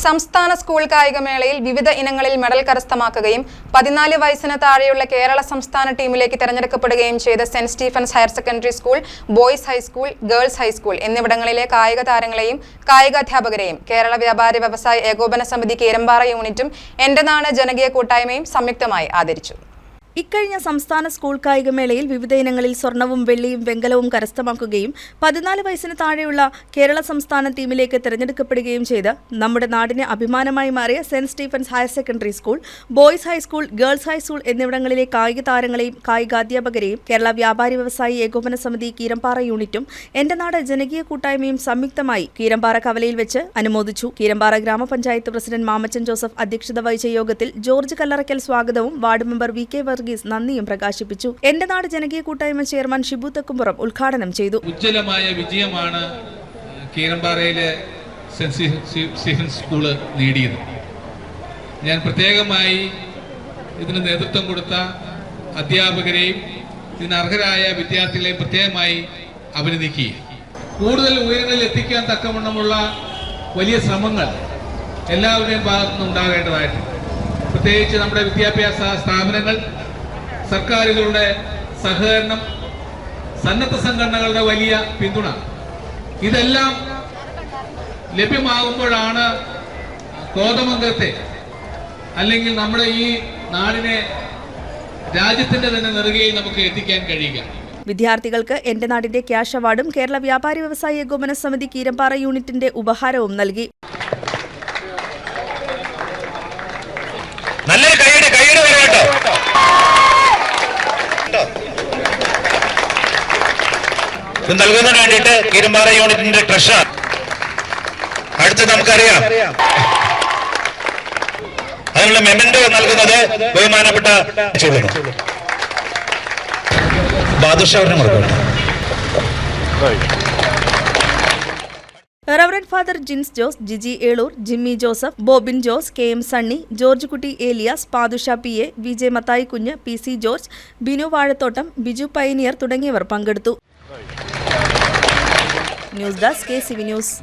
സംസ്ഥാന സ്കൂൾ കായികമേളയിൽ വിവിധ ഇനങ്ങളിൽ മെഡൽ കരസ്ഥമാക്കുകയും 14 വയസ്സിന് താഴെയുള്ള കേരള സംസ്ഥാന ടീമിലേക്ക് തിരഞ്ഞെടുക്കപ്പെടുകയും ചെയ്ത Saint Stephen's higher secondary school, boys high school, girls high school എന്നിവിടങ്ങളിലെ കായിക താരങ്ങളെയും കായികാധ്യാപകരെയും കേരള വ്യാപാരി വ്യവസായ ഏകോപന സമിതി കീരമ്പാറ യൂണിറ്റും എന്റെ നാട് ജനകീയ കൂട്ടായ്മയും സംയുക്തമായി ആദരിച്ചു. ഇക്കഴിഞ്ഞ സംസ്ഥാന സ്കൂൾ കായികമേളയിൽ വിവിധ ഇനങ്ങളിൽ സ്വർണവും വെള്ളിയും വെങ്കലവും കരസ്ഥമാക്കുകയും 14 വയസ്സിന് താഴെയുള്ള കേരള സംസ്ഥാന ടീമിലേക്ക് തിരഞ്ഞെടുക്കപ്പെടുകയും ചെയ്ത് നമ്മുടെ നാടിന് അഭിമാനമായി മാറിയ Saint Stephen's higher secondary school, boys high school, girls high school എന്നിവിടങ്ങളിലെ കായിക താരങ്ങളെയും കായികാധ്യാപകരെയും കേരള വ്യാപാരി വ്യവസായി ഏകോപന സമിതി കീരമ്പാറ യൂണിറ്റും എന്റെ നാട് ജനകീയ കൂട്ടായ്മയും സംയുക്തമായി കീരമ്പാറ കവലയിൽ വെച്ച് അനുമോദിച്ചു. കീരമ്പാറ ഗ്രാമപഞ്ചായത്ത് പ്രസിഡന്റ് മാമച്ചൻ ജോസഫ് അധ്യക്ഷത വഹിച്ച യോഗത്തിൽ ജോർജ് കല്ലറയ്ക്കൽ സ്വാഗതവും വാർഡ് മെമ്പർ വി.കെ. നന്ദിയും പ്രകാശിപ്പിച്ചു. എന്റെ നാട് ജനകീയ കൂട്ടായ്മ ചെയർമാൻ ഷിബു തെക്കുംപുറം ഉദ്ഘാടനം ചെയ്തു. ഉജ്ജ്വലമായ വിജയമാണ് കീരമ്പാറയിലെ സെന്റ് സ്റ്റീഫൻസ് സ്കൂള് നേടിയത്. ഞാൻ പ്രത്യേകമായി ഇതിന് നേതൃത്വം കൊടുത്ത അധ്യാപകരെയും ഇതിനർഹരായ വിദ്യാർത്ഥികളെയും പ്രത്യേകമായി അഭിനന്ദിക്കുകയും കൂടുതൽ ഉയരങ്ങളിൽ എത്തിക്കാൻ തക്കവണ്ണമുള്ള വലിയ ശ്രമങ്ങൾ എല്ലാവരുടെയും ഭാഗത്തുനിന്ന് ഉണ്ടാകേണ്ടതായിട്ടുണ്ട്. പ്രത്യേകിച്ച് നമ്മുടെ വിദ്യാഭ്യാസ സ്ഥാപനങ്ങൾ, സർക്കാരുകളുടെ സഹകരണം, സന്നദ്ധ സംഘടനകളുടെ വലിയ പിന്തുണ, ഇതെല്ലാം ലഭ്യമാകുമ്പോഴാണ് കോതമംഗലത്തെ അല്ലെങ്കിൽ നമ്മുടെ ഈ നാടിനെ രാജ്യത്തിന്റെ തന്നെ നെറുകയിൽ നമുക്ക് എത്തിക്കാൻ കഴിയുക. വിദ്യാർത്ഥികൾക്ക് എന്റെ നാടിന്റെ ക്യാഷ് അവാർഡും കേരള വ്യാപാരി വ്യവസായ ഏകോപന സമിതി കീരമ്പാറ യൂണിറ്റിന്റെ ഉപഹാരവും നൽകി. നൽകുന്നതിന് വേണ്ടിയിട്ട് കീരമ്പാറ യൂണിറ്റിന്റെ ട്രഷറർ അടുത്ത് നമുക്കറിയാം. അതിനുള്ള മെമന്റോ നൽകുന്നത് ബഹുമാനപ്പെട്ട reverend father Jins Jose, Jiji Elur, Jimmy Joseph, Bobin Jose, K M. Sunny, George Kutty Elias, Padusha P A, Vijay Mathai Kunju, P C. George, Binu Vazhathottam, Biju Pioneer തുടങ്ങിയവർ പങ്കെടുത്തു. News desk KCV news.